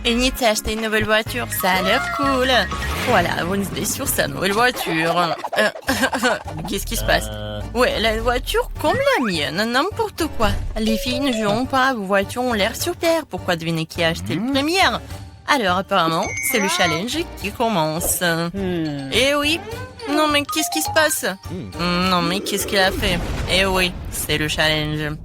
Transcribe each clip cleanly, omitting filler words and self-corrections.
Enid s'est acheté une nouvelle voiture, ça a l'air cool. Voilà, Wednesday sur sa nouvelle voiture. Qu'est-ce qui se passe? Ouais, la voiture comme la mienne, n'importe quoi. Les filles ne joueront pas, vos voitures ont l'air super. Pourquoi devinez qui a acheté le premier? Alors apparemment, c'est le challenge qui commence. Eh oui. Non mais qu'est-ce qui se passe? Non mais qu'est-ce qu'elle a fait? Eh oui, c'est le challenge.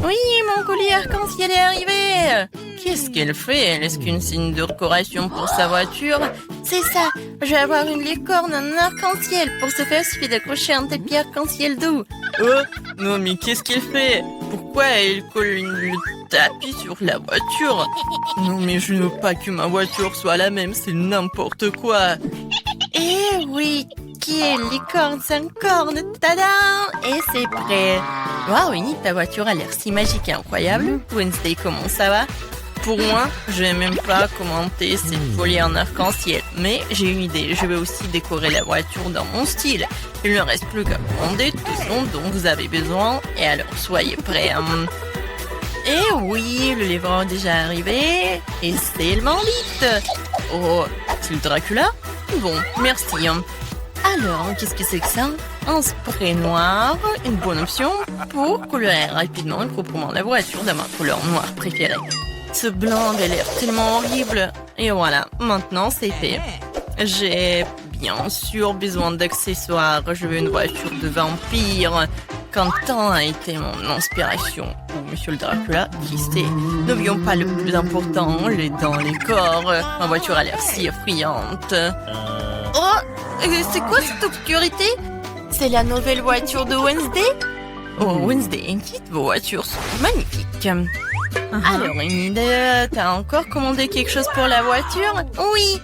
Oui, mon collier arc-en-ciel est arrivé. Qu'est-ce qu'elle fait? Est-ce qu'une signe de décoration pour sa voiture? C'est ça, je vais avoir une licorne en arc-en-ciel. Pour ce faire, il suffit d'accrocher un tapis arc-en-ciel doux. Oh, non mais qu'est-ce qu'elle fait? Pourquoi elle colle le tapis sur la voiture? Non mais je ne veux pas que ma voiture soit la même, c'est n'importe quoi. Eh oui, qui est licorne sans corne? Tada! Et c'est prêt. Waouh, Enid, ta voiture a l'air si magique et incroyable. Wednesday, comment ça va? Pour moi, je vais même pas commenter cette folie en arc-en-ciel. Mais j'ai une idée, je vais aussi décorer la voiture dans mon style. Il ne reste plus qu'à commander tout ce dont vous avez besoin. Et alors, soyez prêts. Et oui, le livreur est déjà arrivé. Et c'est le Mandite. Oh, c'est le Dracula? Bon, merci. Alors, qu'est-ce que c'est que ça? Un spray noir, une bonne option pour colorer rapidement et proprement la voiture de ma couleur noire préférée. Ce blanc a l'air tellement horrible. Et voilà, maintenant c'est fait. J'ai bien sûr besoin d'accessoires. Je veux une voiture de vampire. Quentin a été mon inspiration. Ou Monsieur le Dracula, qui sait. N'oublions pas le plus important, les dents, les corps. Ma voiture a l'air si effrayante. Oh, c'est quoi cette obscurité? C'est la nouvelle voiture de Wednesday? Oh, Wednesday et Enid, vos voitures sont magnifiques. Alors, Enid, t'as encore commandé quelque chose pour la voiture? Oui.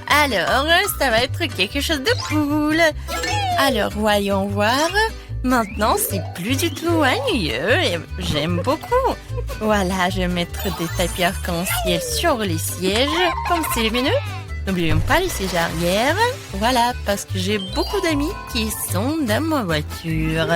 Alors, ça va être quelque chose de cool. Alors, voyons voir. Maintenant, c'est plus du tout ennuyeux et j'aime beaucoup. Voilà, je vais mettre des tapis arc-en-ciel sur les sièges, comme c'est lumineux. N'oublions pas les sièges arrière. Voilà, parce que j'ai beaucoup d'amis qui sont dans ma voiture.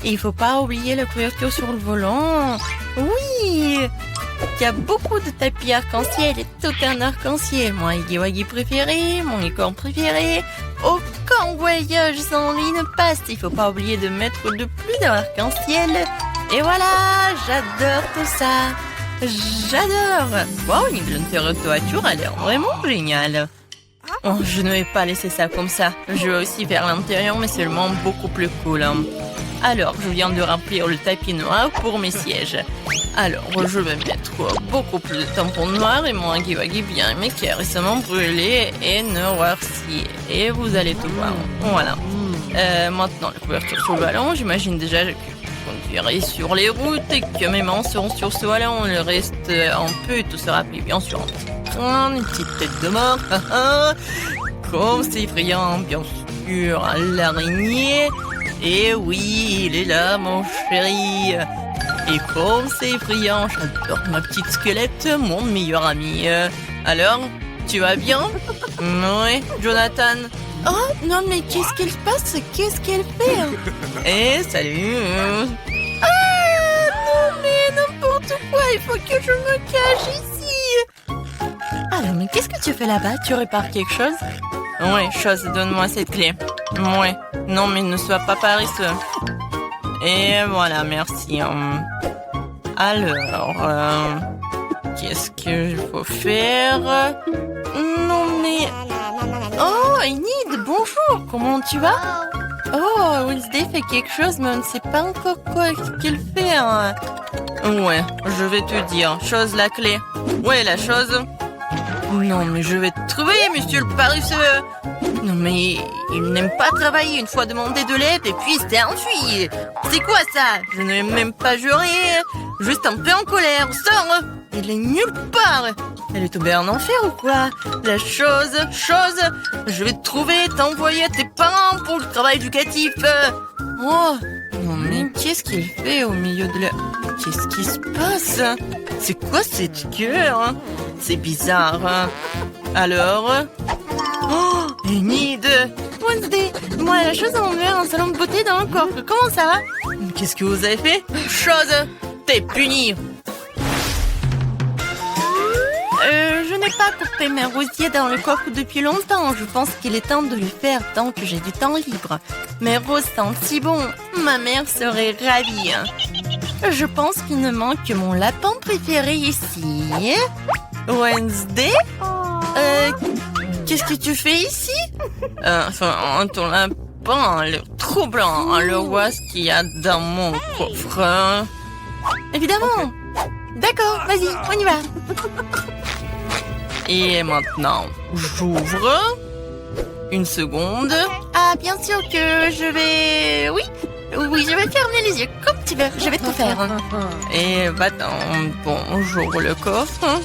Et il faut pas oublier la couverture sur le volant. Oui, il y a beaucoup de tapis arc-en-ciel et tout un arc-en-ciel. Mon Huggy Wuggy préféré, mon licorne préféré. Aucun voyage sans lui ne passe. Il faut pas oublier de mettre le plus d'arc-en-ciel. Et voilà, j'adore tout ça. J'adore. Wow, l'intérieur de voiture a l'air vraiment génial. Oh, je ne vais pas laisser ça comme ça. Je vais aussi faire l'intérieur, mais seulement beaucoup plus cool. Alors, je viens de remplir le tapis noir pour mes sièges. Alors, je vais mettre beaucoup plus de tampons noirs et mon Huggy Wuggy bien aimé qui est récemment brûlé et noirci. Et vous allez tout voir. Voilà. Maintenant, la couverture sur le ballon. J'imagine déjà que je conduirai sur les routes et que mes mains seront sur ce ballon. Le reste, un peu, tout sera pris bien sûr. Une petite tête de mort. Comme c'est effrayant, bien sûr. L'araignée. Et oui, il est là, mon chéri. Et comme c'est effrayant, j'adore ma petite squelette, mon meilleur ami. Alors, tu vas bien? Oui, Jonathan. Oh, non, mais qu'est-ce qu'elle passe? Qu'est-ce qu'elle fait? Eh, salut. Ah, non, mais n'importe quoi, il faut que je me cache ici. Alors, mais qu'est-ce que tu fais là-bas? Tu répares quelque chose? Oui, chose, donne-moi cette clé. Oui, non, mais ne sois pas paresseux. Et voilà, merci. Alors, qu'est-ce qu'il faut faire? Non, mais... Oh, Enid, bonjour, comment tu vas? Oh, Wednesday fait quelque chose, mais on ne sait pas encore quoi qu'elle fait. Ouais, je vais te dire. Chose, la clé. Ouais, la chose... Non, mais je vais te trouver, monsieur le paresseux. Non, mais il n'aime pas travailler. Une fois demandé de l'aide et puis il s'est enfui. C'est quoi ça? Je n'ai même pas juré. Juste un peu en colère. Sors. Il est nulle part. Elle est tombée en enfer ou quoi? La chose. Je vais te trouver, t'envoyer à tes parents pour le travail éducatif. Oh, non, mais qu'est-ce qu'il fait au milieu de la... Qu'est-ce qui se passe? C'est quoi cette gueule? C'est bizarre. Alors... Oh, Enid! Wednesday, moi la chose à m'enlever un salon de beauté dans le corps. Comment ça va? Qu'est-ce que vous avez fait? Chose, t'es puni. pas coupé mes rosiers dans le coffre depuis longtemps. Je pense qu'il est temps de le faire tant que j'ai du temps libre. Mes roses sentent si bon. Ma mère serait ravie. Je pense qu'il ne manque que mon lapin préféré ici. Wednesday? Qu'est-ce que tu fais ici? Ton lapin a l'air troublant. Alors, vois ce qu'il y a dans mon coffre. Évidemment. D'accord, vas-y, on y va. Et maintenant, j'ouvre. Une seconde. Ah, bien sûr que je vais... Oui, je vais fermer les yeux comme tu veux. Je vais tout faire. Et va-t'en. Bon, j'ouvre le coffre.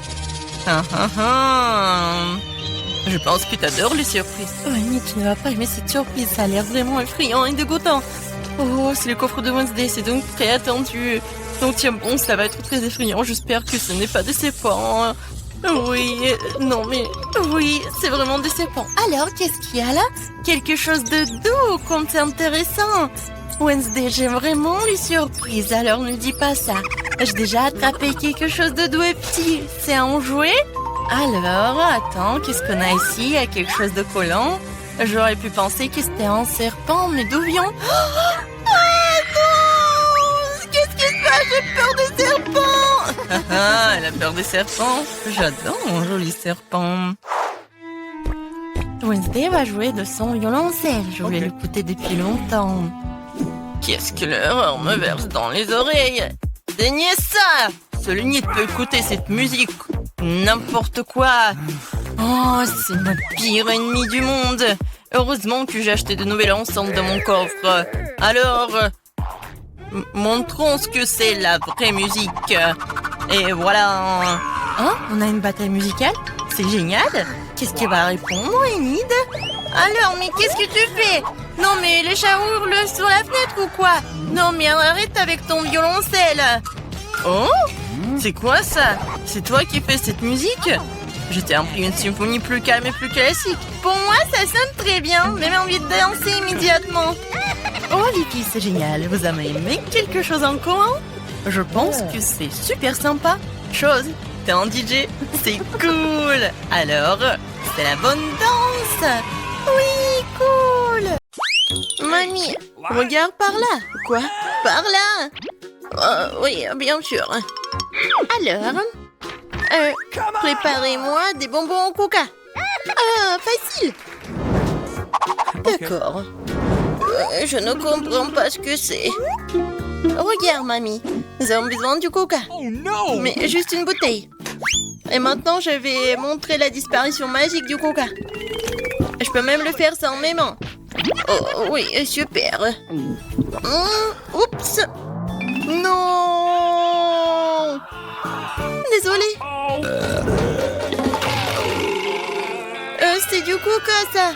Je pense que tu adores les surprises. Oh, Annie, tu ne vas pas aimer cette surprise. Ça a l'air vraiment effrayant et dégoûtant. Oh, c'est le coffre de Wednesday. C'est donc très attendu. Donc tiens bon, ça va être très effrayant. J'espère que ce n'est pas décevant. Oui, non mais... Oui, c'est vraiment décevant. Alors, qu'est-ce qu'il y a là? Quelque chose de doux, comme c'est intéressant. Wednesday, j'aime vraiment les surprises, alors ne dis pas ça. J'ai déjà attrapé quelque chose de doux et petit. C'est un jouet? Alors, attends, qu'est-ce qu'on a ici? Il y a quelque chose de collant. J'aurais pu penser que c'était un serpent, mais d'où vient... J'ai peur des serpents. Elle a peur des serpents. J'adore mon joli serpent. Wednesday va jouer de son violoncelle. Je voulais l'écouter depuis longtemps. Qu'est-ce que l'horreur me verse dans les oreilles? Daignez ça. Celui ne peut écouter cette musique. N'importe quoi. Oh, c'est mon pire ennemi du monde. Heureusement que j'ai acheté de nouvelles enceintes dans mon coffre. Alors... montrons ce que c'est la vraie musique. Et voilà. Hein? On a une bataille musicale? C'est génial. Qu'est-ce qu'elle va répondre, Enid? Alors, mais qu'est-ce que tu fais? Non, mais les chats hurlent sur la fenêtre ou quoi? Non, mais arrête avec ton violoncelle. Oh? C'est quoi ça? C'est toi qui fais cette musique? Je t'ai appris une symphonie plus calme et plus classique. Pour moi, ça sonne très bien. Même envie de danser immédiatement. Oh les filles, c'est génial. Vous avez aimé quelque chose en commun? Je pense que c'est super sympa. Chose, t'es un DJ. C'est cool. Alors, c'est la bonne danse. Oui, cool. Mamie, regarde par là. Quoi? Par là? Oui, bien sûr. Alors, préparez-moi des bonbons au coca. Ah, facile. D'accord. Je ne comprends pas ce que c'est. Regarde, mamie. Nous avons besoin du coca. Oh non! Mais juste une bouteille. Et maintenant, je vais montrer la disparition magique du coca. Je peux même le faire sans mes mains. Oh oui, super. Oups. Non! Désolée. C'est du coca, ça.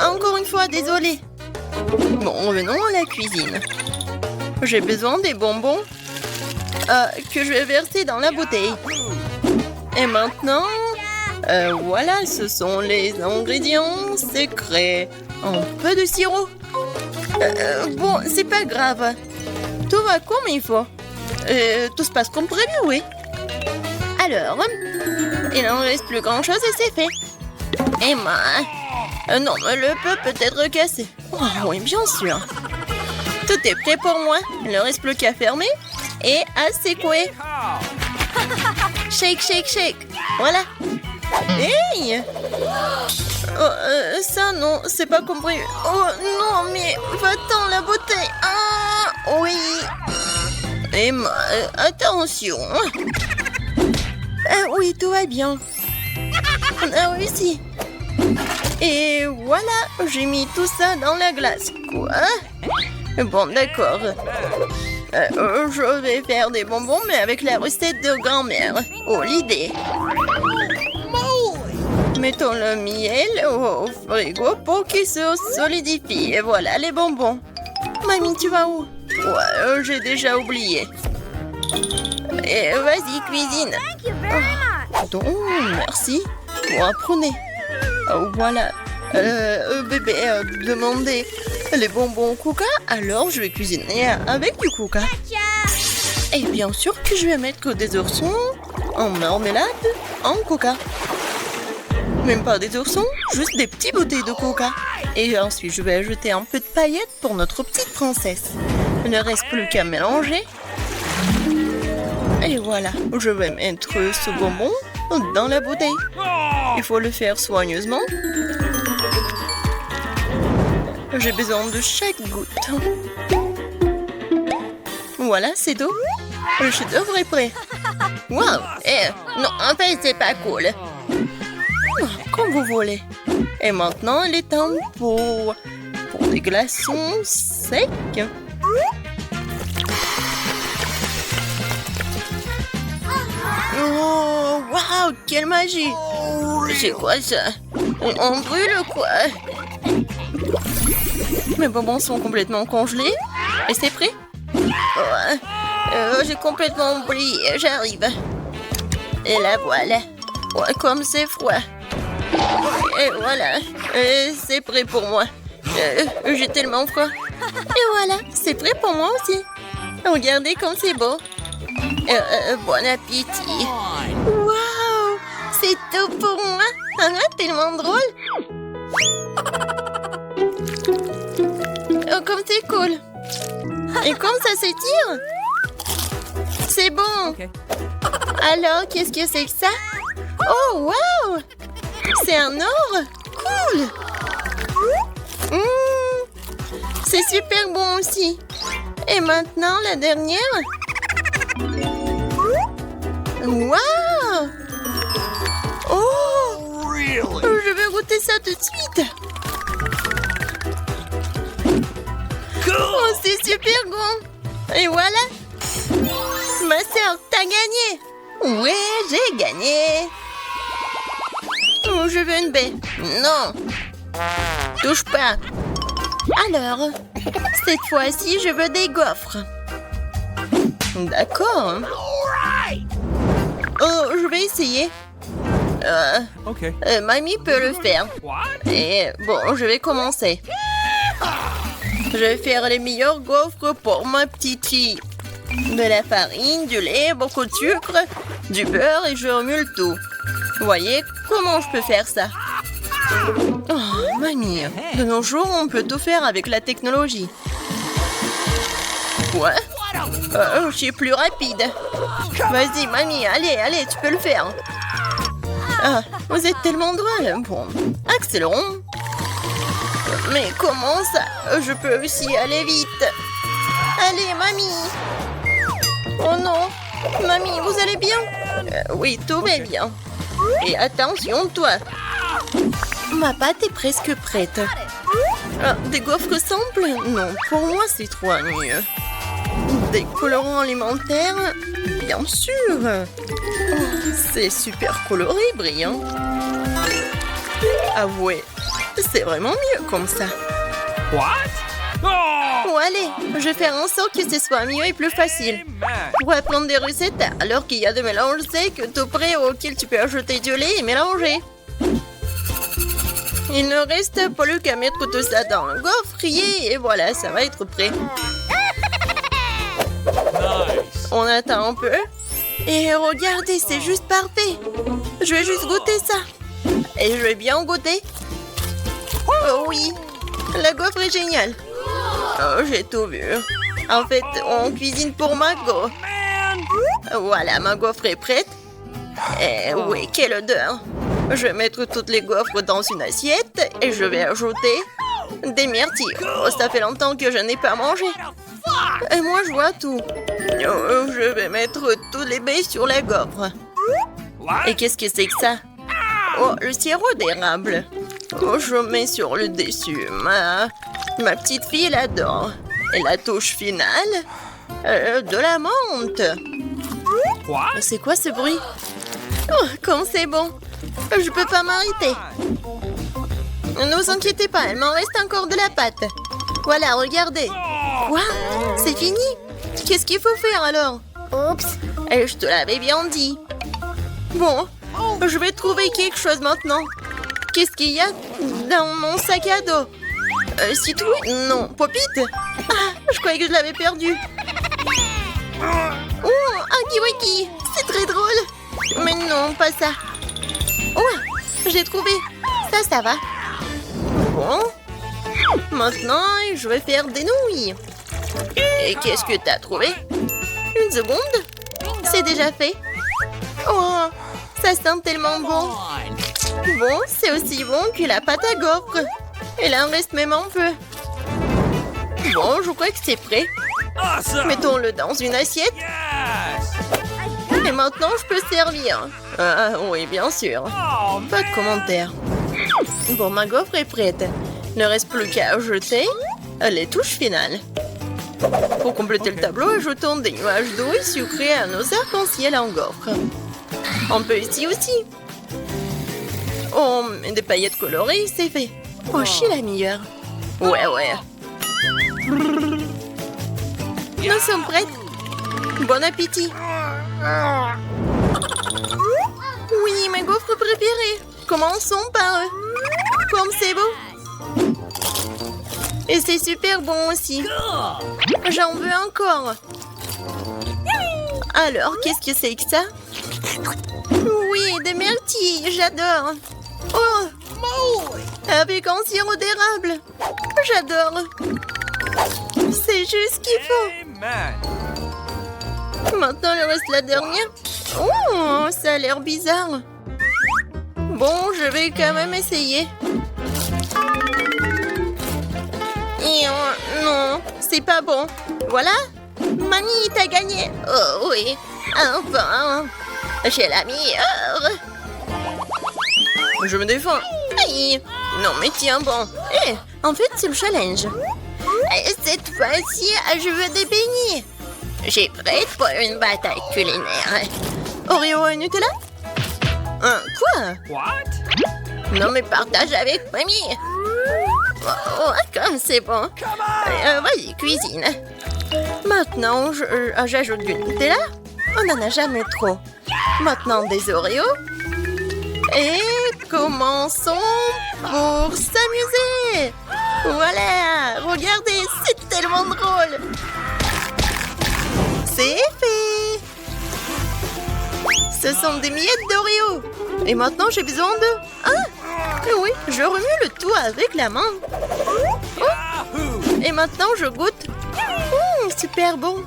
Encore une fois, désolée. Bon, revenons à la cuisine. J'ai besoin des bonbons que je vais verser dans la bouteille. Et maintenant, voilà, ce sont les ingrédients secrets. Un peu de sirop. Bon, c'est pas grave. Tout va comme il faut. Tout se passe comme prévu, oui. Alors, il n'en reste plus grand-chose et c'est fait. Emma... non, le peu peut être cassé. Oh, oui, bien sûr. Tout est prêt pour moi. Il ne reste plus qu'à fermer et à secouer. Shake, shake, shake. Voilà. Hey! Ça, non, c'est pas compris. Oh, non, mais va-t'en, la bouteille. Ah, oui. Emma, attention. Oui, tout va bien. On a réussi. Et voilà, j'ai mis tout ça dans la glace. Quoi? Bon, d'accord. Je vais faire des bonbons, mais avec la recette de grand-mère. Oh, l'idée. Mettons le miel au frigo pour qu'il se solidifie. Et voilà les bonbons. Mamie, tu vas où? Ouais, j'ai déjà oublié. Et vas-y, cuisine. Donc, merci. Bon, apprenez. Voilà. Bébé demandez les bonbons au coca, alors je vais cuisiner avec du coca. Et bien sûr que je vais mettre des oursons en marmelade, en coca. Même pas des oursons, juste des petites bouteilles de coca. Et ensuite, je vais ajouter un peu de paillettes pour notre petite princesse. Il ne reste plus qu'à mélanger. Et voilà, je vais mettre ce bonbon dans la bouteille. Il faut le faire soigneusement. J'ai besoin de chaque goutte. Voilà, c'est tout. Le chef-d'œuvre est prêt. Waouh! Non, en fait, c'est pas cool. Comme vous voulez. Et maintenant, il est temps pour des glaçons secs. Oh, waouh, quelle magie! C'est quoi ça? On brûle quoi? Mes bonbons sont complètement congelés. Et c'est prêt? J'ai complètement oublié, j'arrive. Et la voilà. Ouais, comme c'est froid. Et voilà, c'est prêt pour moi. J'ai tellement froid. Et voilà, c'est prêt pour moi aussi. Regardez comme c'est beau. Bon appétit. Waouh, c'est tout pour moi. Tellement drôle. Oh, comme c'est cool. Et comme ça s'étire. C'est bon. Okay. Alors, qu'est-ce que c'est que ça? Oh, waouh! C'est un or? Cool! C'est super bon aussi. Et maintenant, la dernière. Waouh! Oh! Je vais goûter ça tout de suite. Oh, c'est super bon. Et voilà. Ma sœur, t'as gagné. Ouais, j'ai gagné. Oh, je veux une baie. Non. Touche pas. Alors, cette fois-ci, je veux des gaufres. D'accord. Oh, je vais essayer. Mamie peut le faire. Et bon, je vais commencer. Je vais faire les meilleurs gaufres pour ma petite fille. De la farine, du lait, beaucoup de sucre, du beurre et je remue le tout. Vous voyez comment je peux faire ça? Oh, mamie, de nos jours, on peut tout faire avec la technologie. Quoi? Je suis plus rapide. Vas-y, mamie, allez, tu peux le faire. Ah, vous êtes tellement drôle. Bon, accélérons. Mais comment ça? Je peux aussi aller vite. Allez, mamie. Oh non. Mamie, vous allez bien? Oui, tout va bien. Et attention, toi. Ma pâte est presque prête. Des gaufres simples? Non, pour moi, c'est trop ennuyeux. Des colorants alimentaires? Bien sûr. Oh, c'est super coloré, brillant. Avouez, c'est vraiment mieux comme ça. What? Bon, allez, je vais faire en sorte que ce soit mieux et plus facile. Pour apprendre des recettes, alors qu'il y a des mélanges secs tout prêts auxquels tu peux ajouter du lait et mélanger. Il ne reste plus qu'à mettre tout ça dans le gaufrier et voilà, ça va être prêt. Nice. On attend un peu. Et regardez, c'est juste parfait. Je vais juste goûter ça. Et je vais bien goûter. Oh oui, la gaufre est géniale. Oh, j'ai tout vu. En fait, on cuisine pour ma gaufre. Voilà, ma gaufre est prête. Et oui, quelle odeur. Je vais mettre toutes les gaufres dans une assiette et je vais ajouter des myrtilles. Oh, ça fait longtemps que je n'ai pas mangé. Et moi, je vois tout. Oh, je vais mettre tous les baies sur la gaufre. Et qu'est-ce que c'est que ça? Oh, le sirop d'érable. Oh, je mets sur le dessus. Ma petite fille l'adore. Et la touche finale, de la menthe. C'est quoi ce bruit? Oh, comme c'est bon. Je peux pas m'arrêter. Ne vous inquiétez pas, il m'en reste encore de la pâte. Voilà, regardez. Quoi? C'est fini? Qu'est-ce qu'il faut faire alors? Oups. Et je te l'avais bien dit. Bon, je vais trouver quelque chose maintenant. Qu'est-ce qu'il y a dans mon sac à dos? Citrouille? Non. Popite? Ah, je croyais que je l'avais perdu. Oh, un kiwaki. C'est très drôle. Non, pas ça. Oh, j'ai trouvé. Ça va. Bon. Maintenant, je vais faire des nouilles. Et qu'est-ce que t'as trouvé? Une seconde. C'est déjà fait. Oh, ça sent tellement bon. Bon, c'est aussi bon que la pâte à gaufres. Il en reste même un peu. Bon, je crois que c'est prêt. Awesome. Mettons-le dans une assiette. Yes. Et maintenant, je peux servir. Ah, oui, bien sûr. Oh, Pas de commentaires. Bon, ma gaufre est prête. Il ne reste plus qu'à ajouter les touches finales. Pour compléter le tableau, ajoutons des nuages d'eau et sucrés à nos arcs-en-ciel en gaufre. On peut ici aussi. Oh, mais des paillettes colorées, c'est fait. Oh, je suis la meilleure. Ouais. Nous sommes prêtes. Bon appétit. Oui, ma gaufre préférée. Commençons par eux. Comme c'est beau. Et c'est super bon aussi. J'en veux encore. Alors, qu'est-ce que c'est que ça? Oui, des myrtilles, j'adore. Oh, avec un sirop d'érable. J'adore. C'est juste ce qu'il faut. Amen. Maintenant, il reste la dernière. Oh, ça a l'air bizarre. Bon, je vais quand même essayer. Et non, c'est pas bon. Voilà. Mamie, t'as gagné. Oh oui, enfin. J'ai la meilleure. Je me défends. Aïe. Non, mais tiens bon. En fait, c'est le challenge. Et cette fois-ci, je veux des beignets. J'ai prête pour une bataille culinaire. Oreo et Nutella? Quoi? What? Non, mais partage avec mamie. Oh, comme c'est bon. Vas-y, cuisine. Maintenant, j'ajoute du Nutella. On n'en a jamais trop. Maintenant, des Oreos. Et commençons pour s'amuser. Voilà, regardez, c'est tellement drôle. C'est fait. Ce sont des miettes d'Oreo. Et maintenant, j'ai besoin de... Ah, oui, je remue le tout avec la main. Yahoo! Et maintenant, je goûte. Super bon.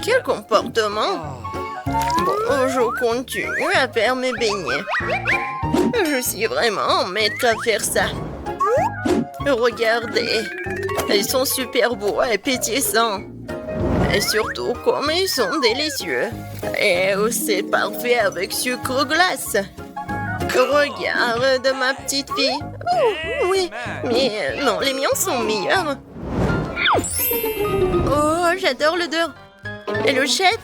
Quel comportement. Bon, je continue à faire mes beignets. Je suis vraiment maître à faire ça. Regardez. Ils sont super beaux et pétillants. Et surtout, comme ils sont délicieux. Et c'est parfait avec sucre glace. Regarde ma petite fille. Oh, oui, mais non, les miens sont meilleurs. Oh, j'adore l'odeur. Et le chef?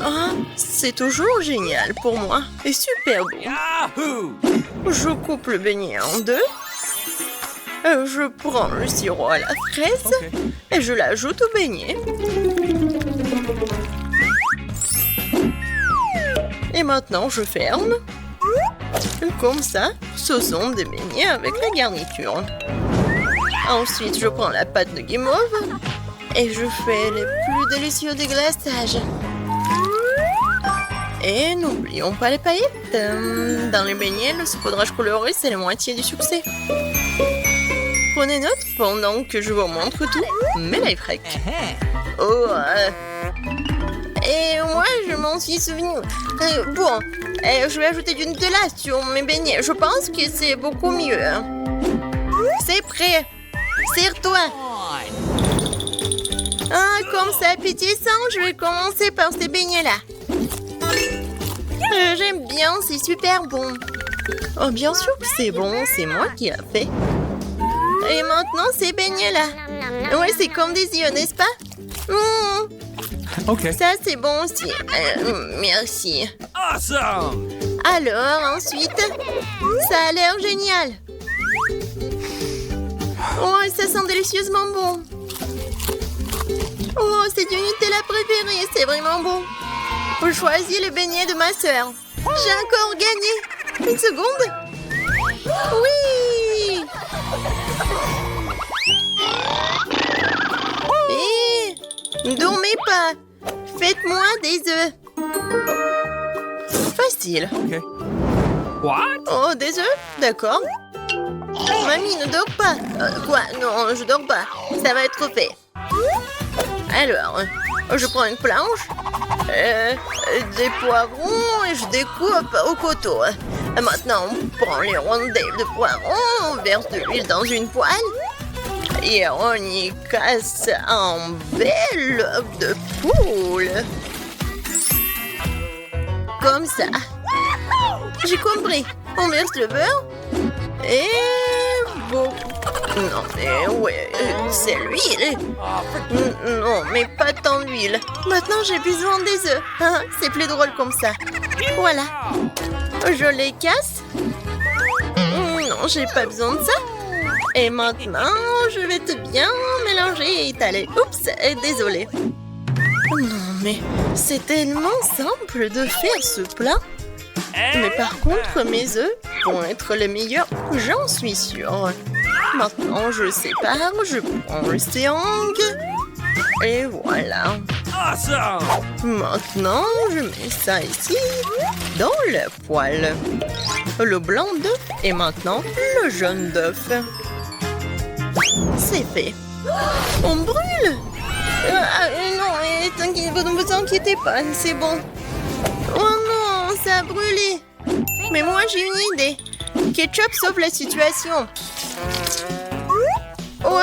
Ah, c'est toujours génial pour moi. Et super bon. Yahoo! Je coupe le beignet en deux. Je prends le sirop à la fraise et je l'ajoute au beignet. Et maintenant, je ferme. Comme ça, ce sont des beignets avec la garniture. Ensuite, je prends la pâte de guimauve et je fais les plus délicieux déglaçages. Et n'oublions pas les paillettes. Dans les beignets, le saupoudrage coloré, c'est la moitié du succès. Prenez note pendant que je vous montre tout. Mais lifehack. Oh, et moi, je m'en suis souvenu. Bon, je vais ajouter du Nutella sur mes beignets. Je pense que c'est beaucoup mieux. C'est prêt. Serre-toi. Ah, comme ça appétissant, je vais commencer par ces beignets-là. J'aime bien, c'est super bon. Oh, bien sûr que c'est bon, c'est moi qui l'ai fait. Et maintenant, ces beignets-là. Ouais, c'est comme des yeux, n'est-ce pas? Ok. Ça, c'est bon aussi. Merci. Awesome! Alors, ensuite, ça a l'air génial. Oh, ça sent délicieusement bon. Oh, c'est du Nutella préféré, c'est vraiment bon. Je choisis le beignet de ma sœur. J'ai encore gagné. Une seconde. Oui. Dormez pas. Faites-moi des œufs. Facile. Okay. What? Oh, des œufs? D'accord. Mamie, ne dors pas. Quoi? Non, je dors pas. Ça va être fait. Alors, je prends une planche, des poivrons et je découpe au couteau. Maintenant, on prend les rondelles de poivrons, on verse de l'huile dans une poêle et on y casse un bel œuf de poule. Comme ça. J'ai compris. On verse le beurre et bon. Non, mais ouais, c'est l'huile. Non, mais pas tant d'huile. Maintenant, j'ai besoin des œufs. Hein, c'est plus drôle comme ça. Voilà. Je les casse. Non, j'ai pas besoin de ça. Et maintenant, je vais tout bien mélanger et étaler. Oups, désolé. Non, mais c'est tellement simple de faire ce plat. Mais par contre, mes œufs vont être les meilleurs, j'en suis sûre. Maintenant, je sépare, je prends le triangle. Et voilà. Awesome! Maintenant, je mets ça ici, dans le poêle. Le blanc d'œuf et maintenant le jaune d'œuf. C'est fait. On brûle! Non, ne vous inquiétez pas, c'est bon. Oh non, ça a brûlé. Mais moi, j'ai une idée. Ketchup sauve la situation. Oh,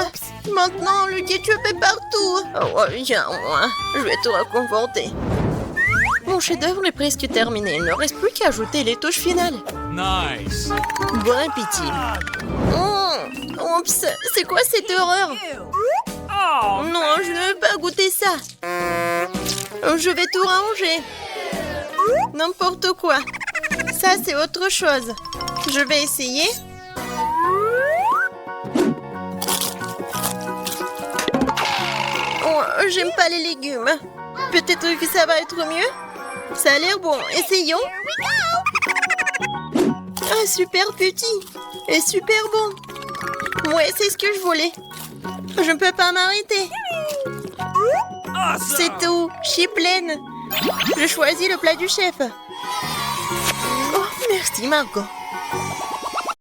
maintenant, le ketchup est partout. Oh, viens, moi, je vais te réconforter. Mon chef-d'œuvre est presque terminé. Il ne reste plus qu'à ajouter les touches finales. Nice! Bon appétit. Oups, c'est quoi cette horreur? Oh! Non, je ne veux pas goûter ça. Je vais tout ranger. N'importe quoi. Ça, c'est autre chose. Je vais essayer. Oh, j'aime pas les légumes. Peut-être que ça va être mieux. Ça a l'air bon. Essayons. Ah, super petit. Et super bon. Ouais, c'est ce que je voulais. Je ne peux pas m'arrêter. Awesome! C'est tout. Je suis pleine. Je choisis le plat du chef. Oh, merci Margot.